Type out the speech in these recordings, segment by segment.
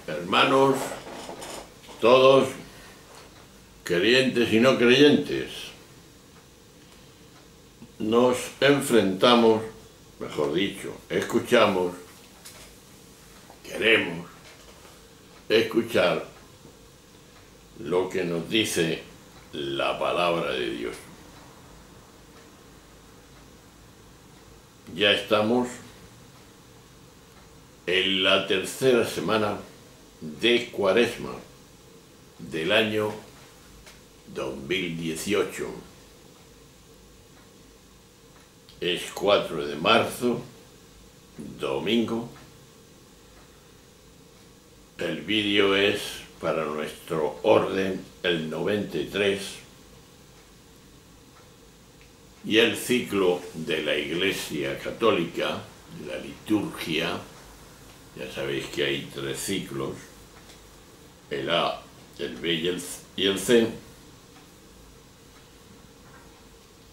Hermanos, todos, creyentes y no creyentes, nos enfrentamos, mejor dicho, escuchamos, queremos escuchar lo que nos dice la palabra de Dios. Ya estamos en la tercera semana de Cuaresma del año 2018. Es 4 de marzo, domingo. El vídeo es para nuestro orden el 93 y el ciclo de la Iglesia Católica, la liturgia. Ya sabéis que hay 3 ciclos, el A, el B y el C,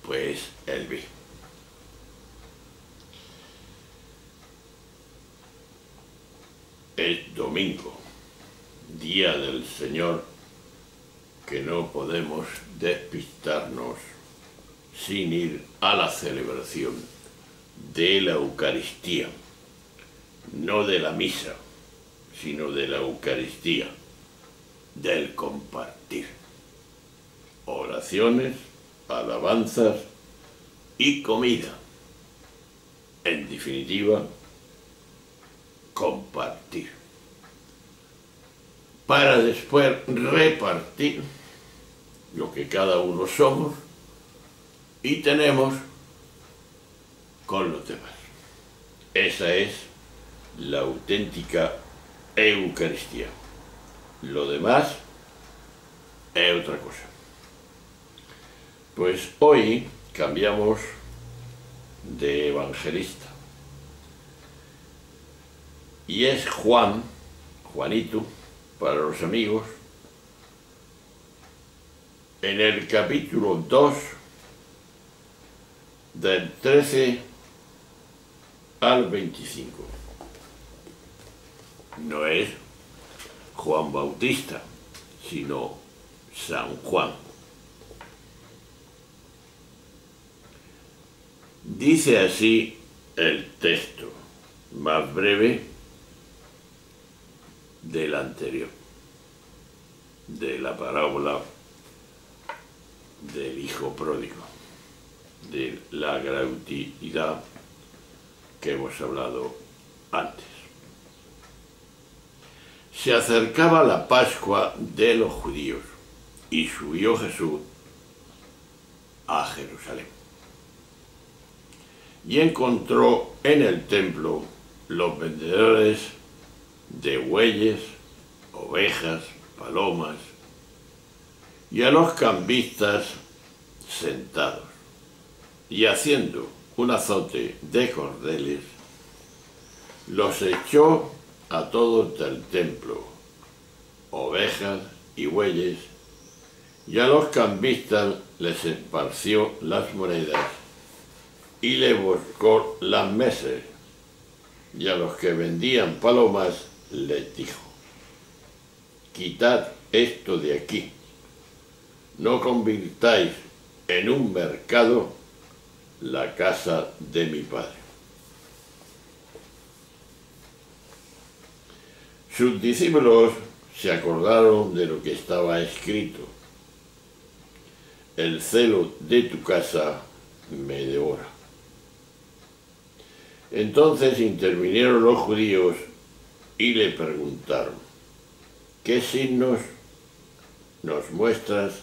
pues el B. Es domingo, día del Señor, que no podemos despistarnos sin ir a la celebración de la Eucaristía. No de la misa, sino de la Eucaristía, del compartir. Oraciones, alabanzas y comida. En definitiva, compartir. Para después repartir lo que cada uno somos y tenemos con los demás. Esa es la auténtica Eucaristía. Lo demás es otra cosa. Pues hoy cambiamos de evangelista. Y es Juanito, para los amigos, en el capítulo 2, del 13 al 25. No es Juan Bautista, sino San Juan. Dice así el texto, más breve del anterior, de la parábola del hijo pródigo, de la gratuidad que hemos hablado antes. Se acercaba la Pascua de los judíos y subió Jesús a Jerusalén. Y encontró en el templo los vendedores de bueyes, ovejas, palomas y a los cambistas sentados y haciendo un azote de cordeles, los echó a todos del templo, ovejas y bueyes, y a los cambistas les esparció las monedas y le volcó las mesas, y a los que vendían palomas les dijo: quitad esto de aquí, no convirtáis en un mercado la casa de mi Padre. Sus discípulos se acordaron de lo que estaba escrito: el celo de tu casa me devora. Entonces intervinieron los judíos y le preguntaron: ¿qué signos nos muestras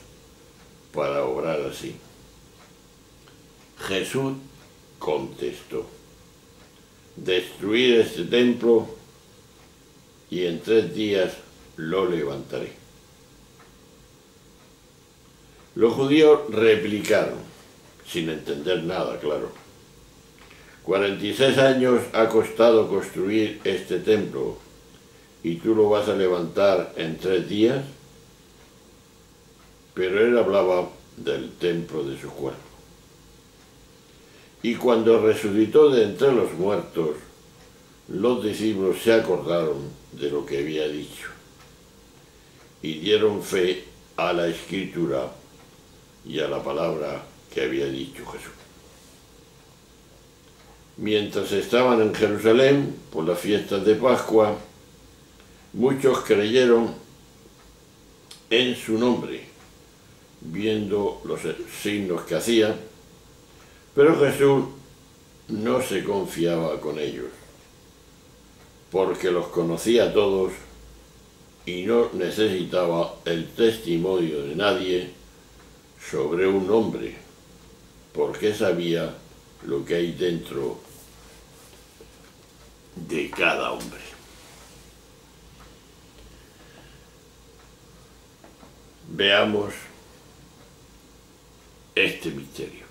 para obrar así? Jesús contestó: destruid este templo y en 3 días lo levantaré. Los judíos replicaron, sin entender nada, claro: 46 años ha costado construir este templo y tú lo vas a levantar en 3 días. Pero él hablaba del templo de su cuerpo. Y cuando resucitó de entre los muertos, los discípulos se acordaron de lo que había dicho y dieron fe a la Escritura y a la palabra que había dicho Jesús. Mientras estaban en Jerusalén por las fiestas de Pascua, muchos creyeron en su nombre, viendo los signos que hacía, pero Jesús no se confiaba con ellos, porque los conocía a todos y no necesitaba el testimonio de nadie sobre un hombre, porque sabía lo que hay dentro de cada hombre. Veamos este misterio.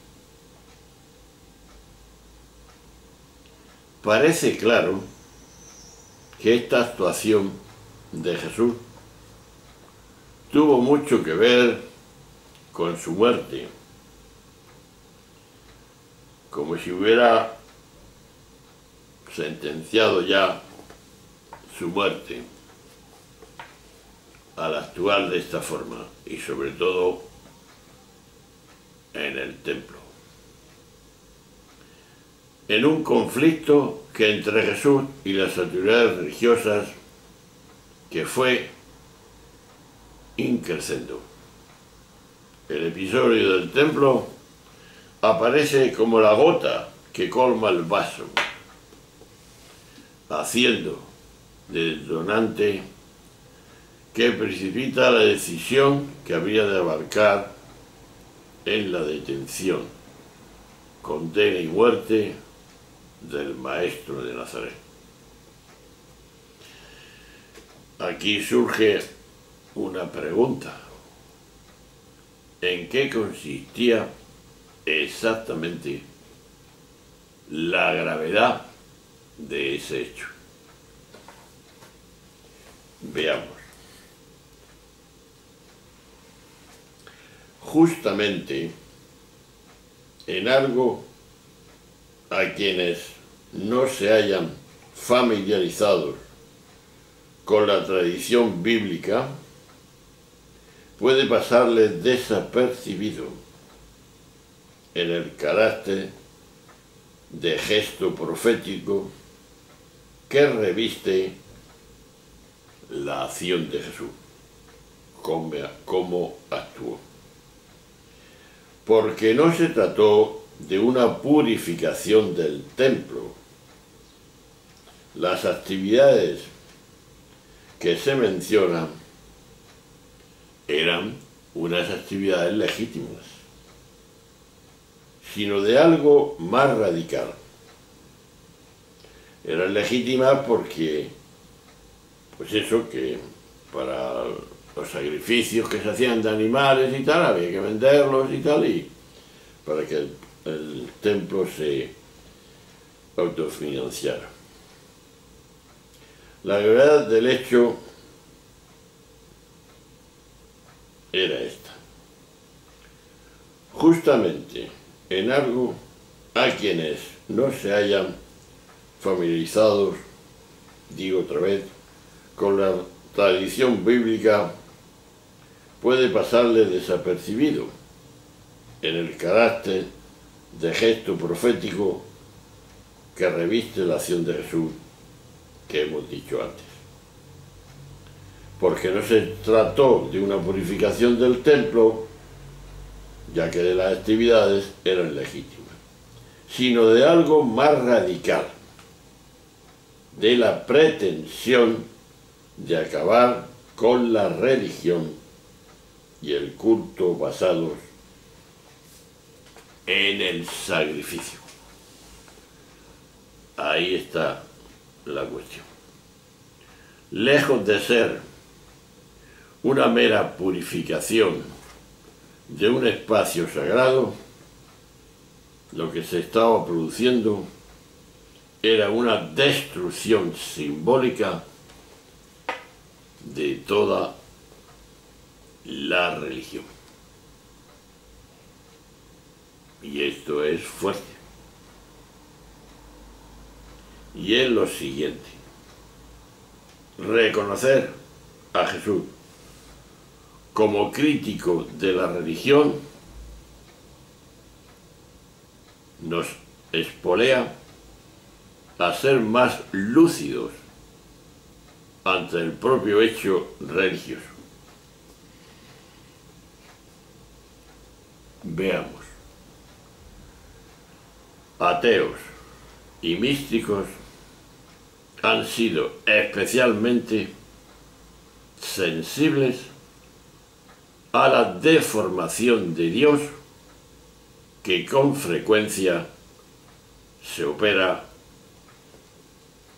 Parece claro que esta actuación de Jesús tuvo mucho que ver con su muerte, como si hubiera sentenciado ya su muerte al actuar de esta forma, y sobre todo en el templo, en un conflicto que entre Jesús y las autoridades religiosas que fue increciendo. El episodio del templo aparece como la gota que colma el vaso, haciendo de detonante que precipita la decisión que habría de abarcar en la detención, condena y muerte del Maestro de Nazaret. Aquí surge una pregunta: ¿en qué consistía exactamente la gravedad de ese hecho? Veamos. Justamente en algo a quienes no se hayan familiarizados con la tradición bíblica puede pasarles desapercibido en el carácter de gesto profético que reviste la acción de Jesús, cómo actuó. Porque no se trató de una purificación del templo. Las actividades que se mencionan eran unas actividades legítimas, sino de algo más radical. Eran legítimas porque, pues eso, que para los sacrificios que se hacían de animales y tal, había que venderlos y tal, y para que el templo se autofinanciara. La gravedad del hecho era esta. Justamente en algo a quienes no se hayan familiarizados, digo otra vez, con la tradición bíblica, puede pasarle desapercibido en el carácter de gesto profético que reviste la acción de Jesús que hemos dicho antes. Porque no se trató de una purificación del templo, ya que de las actividades eran legítimas, sino de algo más radical, de la pretensión de acabar con la religión y el culto basados en el sacrificio. Ahí está la cuestión. Lejos de ser una mera purificación de un espacio sagrado, lo que se estaba produciendo era una destrucción simbólica de toda la religión. Y esto es fuerte. Y es lo siguiente: reconocer a Jesús como crítico de la religión nos espolea a ser más lúcidos ante el propio hecho religioso. Veamos. Ateos y místicos han sido especialmente sensibles a la deformación de Dios que con frecuencia se opera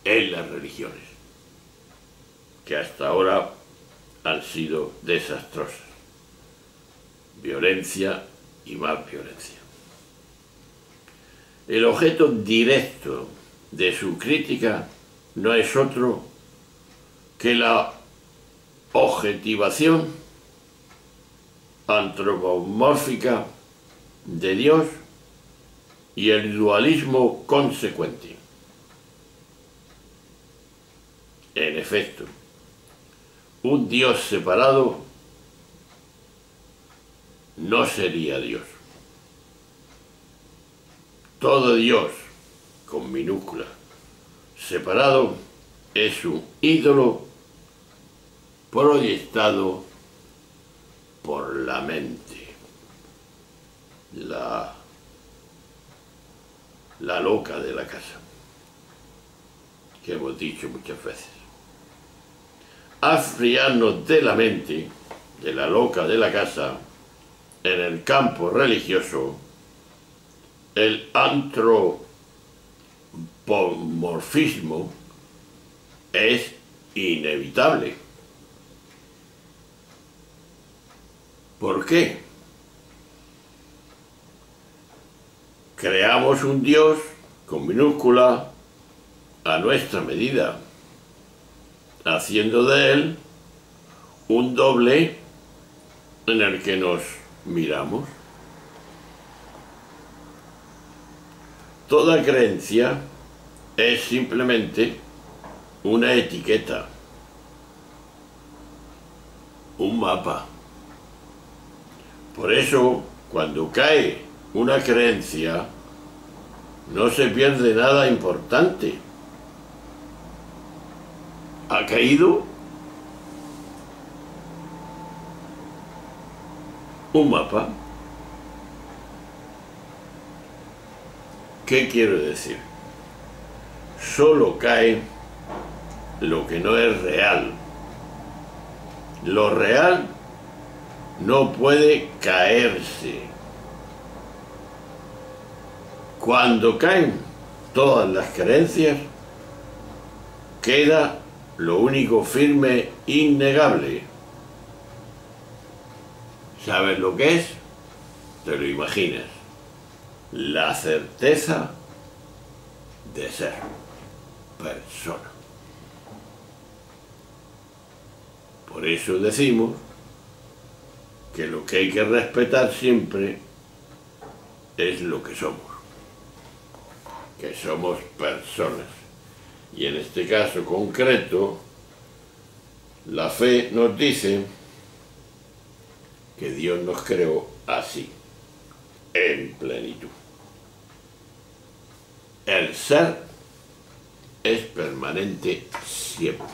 en las religiones, que hasta ahora han sido desastrosas. Violencia y más violencia. El objeto directo de su crítica no es otro que la objetivación antropomórfica de Dios y el dualismo consecuente. En efecto, un Dios separado no sería Dios. Todo Dios, con minúscula, separado, es un ídolo proyectado por la mente, la loca de la casa, que hemos dicho muchas veces. Afriarnos de la mente, de la loca de la casa, en el campo religioso, el antropomorfismo es inevitable. ¿Por qué? Creamos un Dios con minúscula a nuestra medida, haciendo de él un doble en el que nos miramos. Toda creencia es simplemente una etiqueta, un mapa. Por eso, cuando cae una creencia, no se pierde nada importante. Ha caído un mapa. ¿Qué quiero decir? Solo cae lo que no es real. Lo real no puede caerse. Cuando caen todas las creencias, queda lo único firme, innegable. ¿Sabes lo que es? Te lo imaginas. La certeza de ser persona. Por eso decimos que lo que hay que respetar siempre es lo que somos personas. Y en este caso concreto, la fe nos dice que Dios nos creó así, en plenitud. El ser es permanente siempre.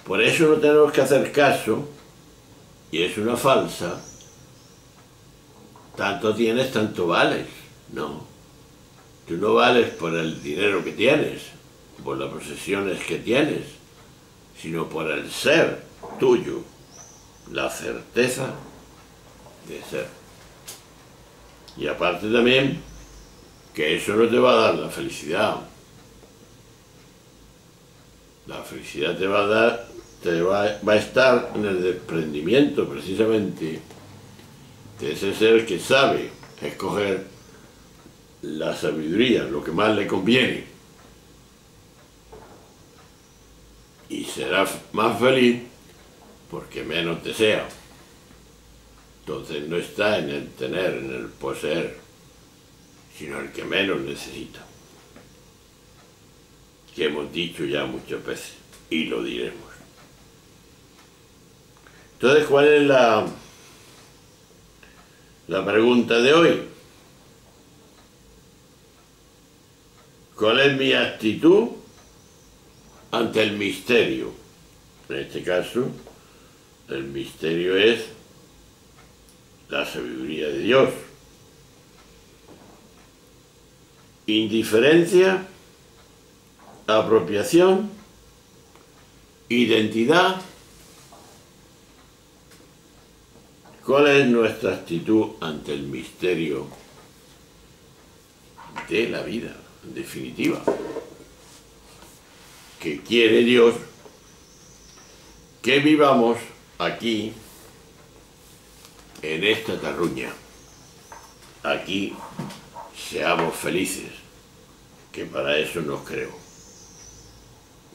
Por eso no tenemos que hacer caso, y es una falsa, tanto tienes, tanto vales. No. Tú no vales por el dinero que tienes, por las posesiones que tienes, sino por el ser tuyo, la certeza de ser. Y aparte también, que eso no te va a dar la felicidad. La felicidad te va a dar, va a estar en el desprendimiento precisamente de ese ser que sabe escoger la sabiduría, lo que más le conviene. Y será más feliz porque menos desea. Entonces no está en el tener, en el poseer, sino el que menos necesita. Que hemos dicho ya muchas veces. y lo diremos. Entonces, ¿cuál es la pregunta de hoy? ¿Cuál es mi actitud ante el misterio? En este caso, el misterio es la sabiduría de Dios. Indiferencia, apropiación, identidad. ¿Cuál es nuestra actitud ante el misterio de la vida, en definitiva? Que quiere Dios que vivamos aquí, en esta terruña. Aquí seamos felices, que para eso nos creó.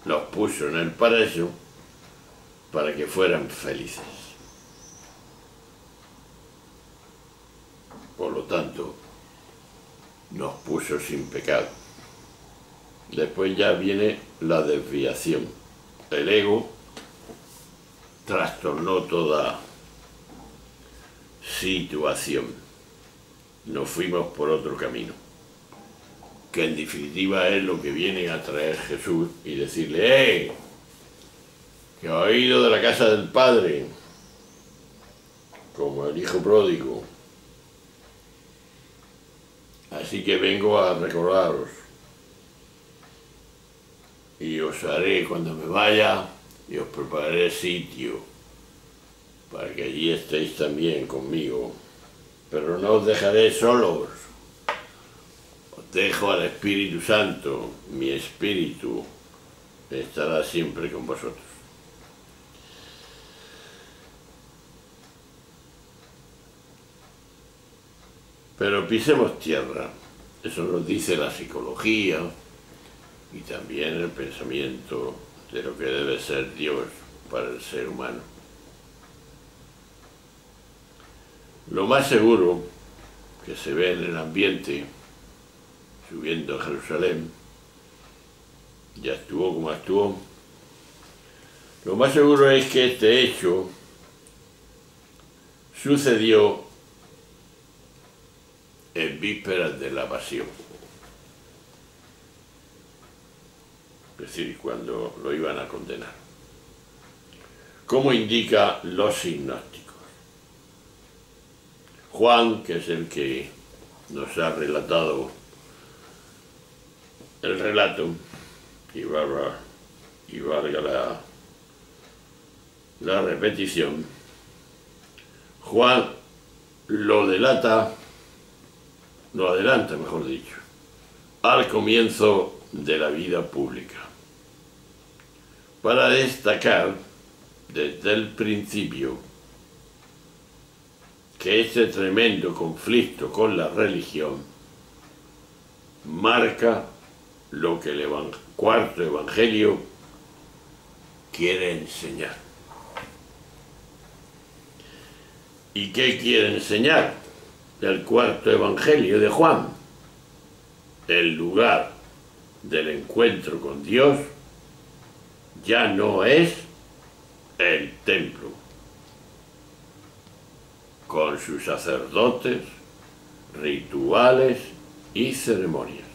Los puso en el paraíso para que fueran felices. Por lo tanto, nos puso sin pecado. Después ya viene la desviación. El ego trastornó toda situación. Nos fuimos por otro camino, que en definitiva es lo que viene a traer Jesús y decirle: que ha ido de la casa del Padre, como el hijo pródigo. Así que vengo a recordaros, y os haré cuando me vaya, y os prepararé sitio, para que allí estéis también conmigo. Pero no os dejaré solos, os dejo al Espíritu Santo, mi Espíritu estará siempre con vosotros. Pero pisemos tierra, eso nos dice la psicología y también el pensamiento de lo que debe ser Dios para el ser humano. Lo más seguro que se ve en el ambiente, subiendo a Jerusalén, ya actuó como actuó, lo más seguro es que este hecho sucedió en vísperas de la pasión. Es decir, cuando lo iban a condenar. Como indica los sinópticos. Juan, que es el que nos ha relatado el relato, y valga la repetición, Juan lo adelanta, mejor dicho, al comienzo de la vida pública, para destacar desde el principio que este tremendo conflicto con la religión marca lo que el cuarto evangelio quiere enseñar. ¿Y qué quiere enseñar el cuarto evangelio de Juan? El lugar del encuentro con Dios ya no es el templo, con sus sacerdotes, rituales y ceremonias,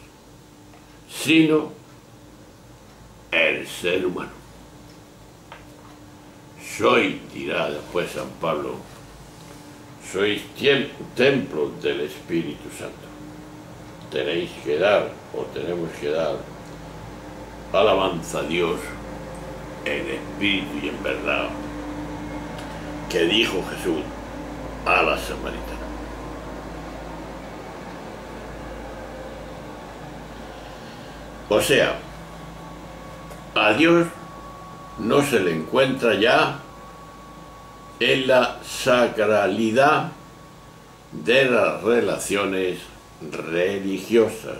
sino el ser humano. Soy, dirá después San Pablo, sois templo del Espíritu Santo. Tenéis que dar, o tenemos que dar, alabanza a Dios en espíritu y en verdad, que dijo Jesús a la samaritana. O sea, a Dios no se le encuentra ya en la sacralidad de las relaciones religiosas,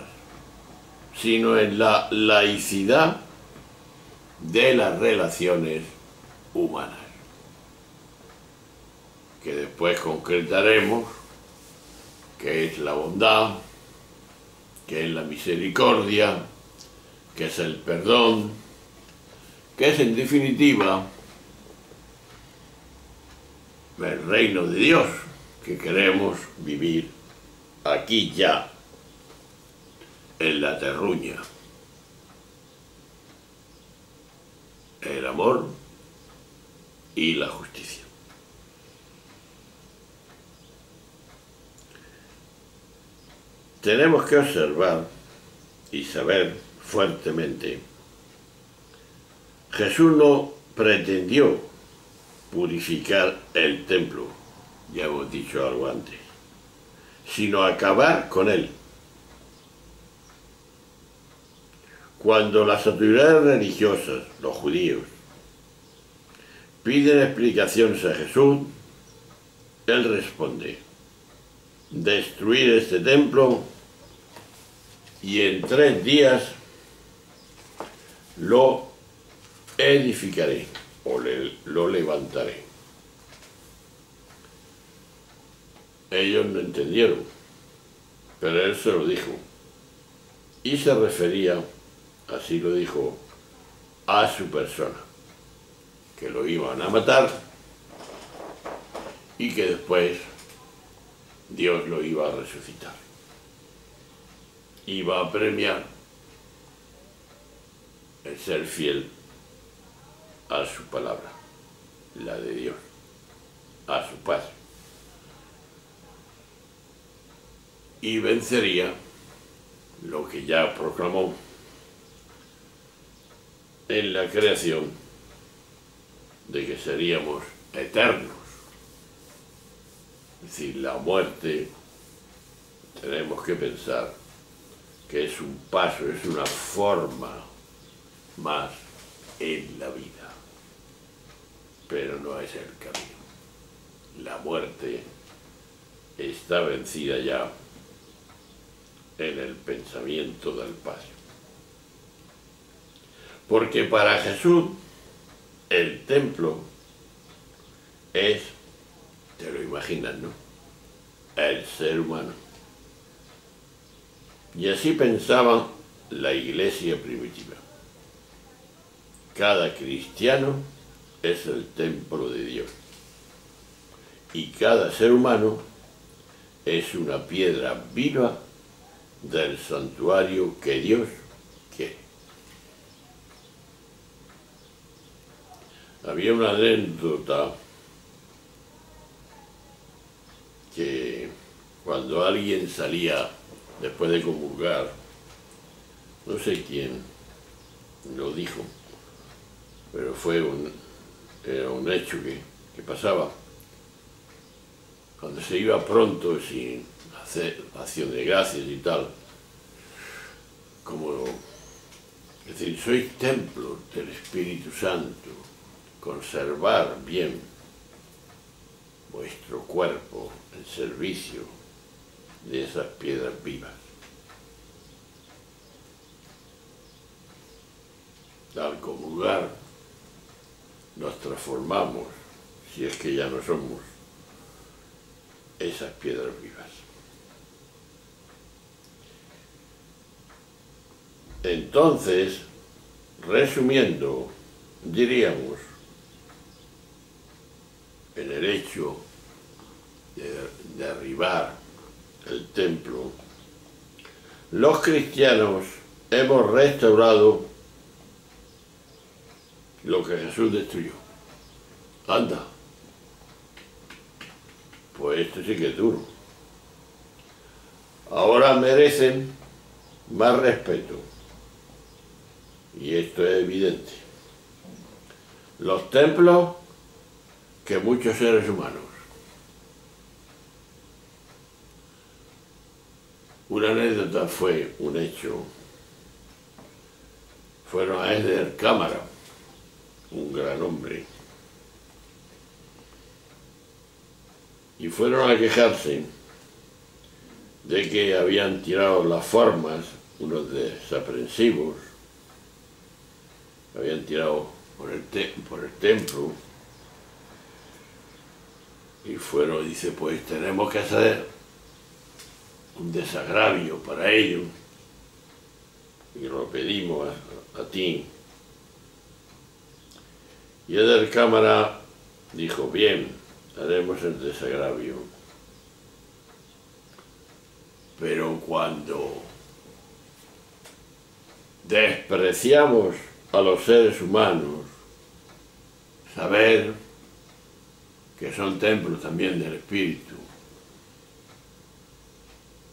sino en la laicidad de las relaciones humanas, que después concretaremos, que es la bondad, que es la misericordia, que es el perdón, que es en definitiva el reino de Dios, que queremos vivir aquí ya, en la terruña. El amor y la justicia. Tenemos que observar y saber fuertemente, Jesús no pretendió purificar el templo, ya hemos dicho algo antes, sino acabar con él. Cuando las autoridades religiosas, los judíos, piden explicaciones a Jesús, él responde: destruir este templo y en 3 días lo edificaré o lo levantaré. Ellos no entendieron, pero él se lo dijo y se refería, así lo dijo, a su persona, que lo iban a matar y que después Dios lo iba a resucitar. Iba a premiar el ser fiel a su palabra, la de Dios, a su paz. Y vencería lo que ya proclamó en la creación, de que seríamos eternos. Es decir, la muerte, tenemos que pensar que es un paso, es una forma más en la vida, pero no es el camino. La muerte está vencida ya en el pensamiento del Padre. Porque para Jesús el templo es, te lo imaginas, ¿no?, el ser humano. Y así pensaba la iglesia primitiva. Cada cristiano es el templo de Dios. Y cada ser humano es una piedra viva del santuario que Dios quiere. Había una anécdota que cuando alguien salía después de comulgar, no sé quién lo dijo, pero era un hecho que pasaba. Cuando se iba pronto, sin hacer acción de gracias y tal, como, es decir, sois templo del Espíritu Santo, conservar bien vuestro cuerpo en servicio de esas piedras vivas. Al comulgar nos transformamos, si es que ya no somos, esas piedras vivas. Entonces, resumiendo, diríamos, en el hecho de derribar el templo, los cristianos hemos restaurado lo que Jesús destruyó. Anda, pues esto sí que es duro. Ahora merecen más respeto, y esto es evidente. Los templos que muchos seres humanos. Una anécdota fue un hecho. Fueron a Eder Cámara, un gran hombre, y fueron a quejarse de que habían tirado las formas, unos desaprensivos, habían tirado por el templo, y fueron, dice, pues tenemos que hacer un desagravio para ello, y lo pedimos a ti. Y el cámara dijo, bien, haremos el desagravio. Pero cuando despreciamos a los seres humanos, saber que son templos también del Espíritu,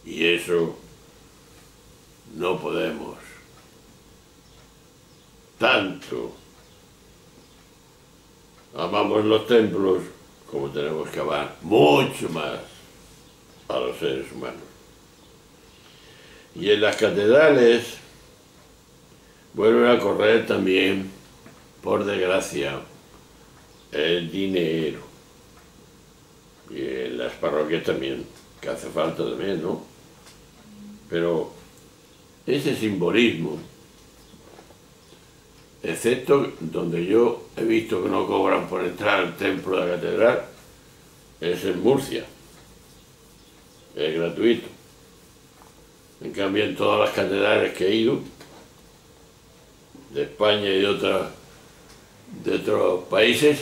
y eso no podemos tanto. Amamos los templos como tenemos que amar mucho más a los seres humanos. Y en las catedrales vuelven a correr también, por desgracia, el dinero. Y en las parroquias también, que hace falta también, ¿no? Pero ese simbolismo, excepto donde yo he visto que no cobran por entrar al templo de la catedral, es en Murcia. Es gratuito. En cambio, en todas las catedrales que he ido, de España y de otros países,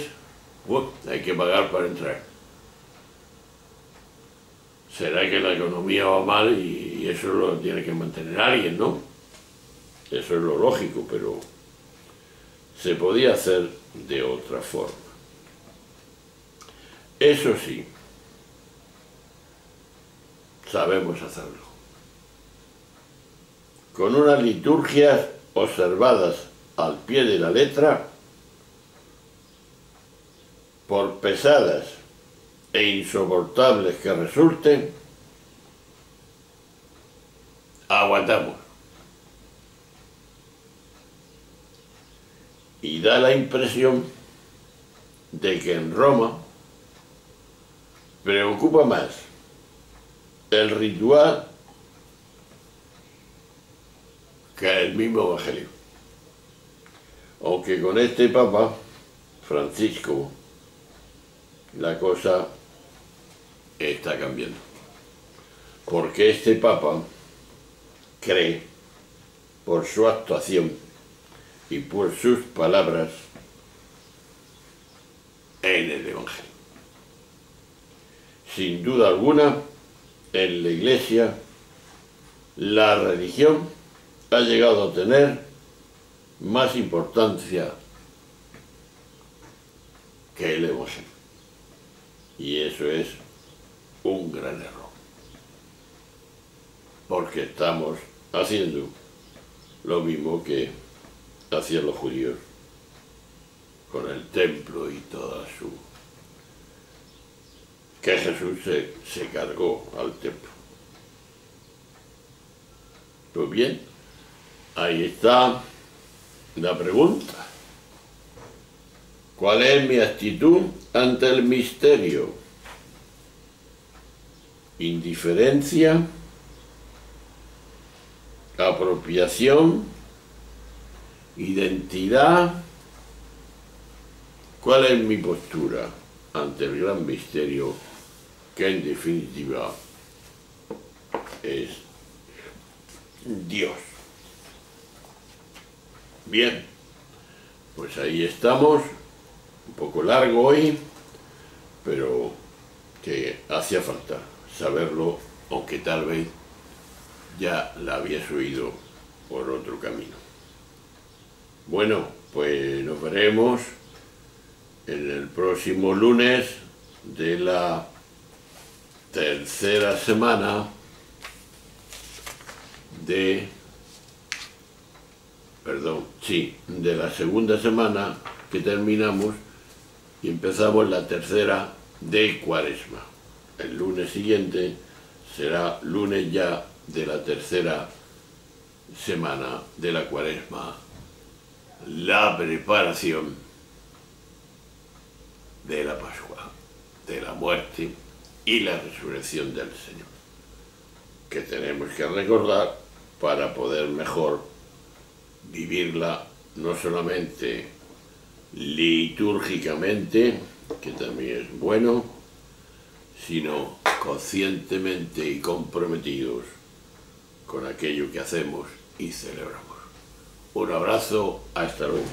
hay que pagar para entrar. Será que la economía va mal y eso lo tiene que mantener alguien, ¿no? Eso es lo lógico, pero se podía hacer de otra forma. Eso sí, sabemos hacerlo. Con unas liturgias observadas al pie de la letra, por pesadas e insoportables que resulten, aguantamos. Y da la impresión de que en Roma preocupa más el ritual que el mismo Evangelio. Aunque con este Papa, Francisco, la cosa está cambiando. Porque este Papa cree, por su actuación y por sus palabras, en el Evangelio. Sin duda alguna, en la Iglesia, la religión ha llegado a tener más importancia que el Evangelio. Y eso es un gran error. Porque estamos haciendo lo mismo que hacían los judíos con el templo y toda su... que Jesús se cargó al templo. Pues bien, ahí está la pregunta. ¿Cuál es mi actitud ante el misterio? Indiferencia, apropiación, identidad. ¿Cuál es mi postura ante el gran misterio que en definitiva es Dios? Bien, pues ahí estamos, un poco largo hoy, pero que hacía falta saberlo, aunque tal vez ya la habías oído por otro camino. Bueno, pues nos veremos en el próximo lunes de la tercera semana de la segunda semana que terminamos y empezamos la tercera de Cuaresma. El lunes siguiente será lunes ya de la tercera semana de la Cuaresma, la preparación de la Pascua, de la muerte y la resurrección del Señor, que tenemos que recordar para poder mejor vivirla, no solamente litúrgicamente, que también es bueno, sino conscientemente y comprometidos con aquello que hacemos y celebramos. Un abrazo, hasta luego.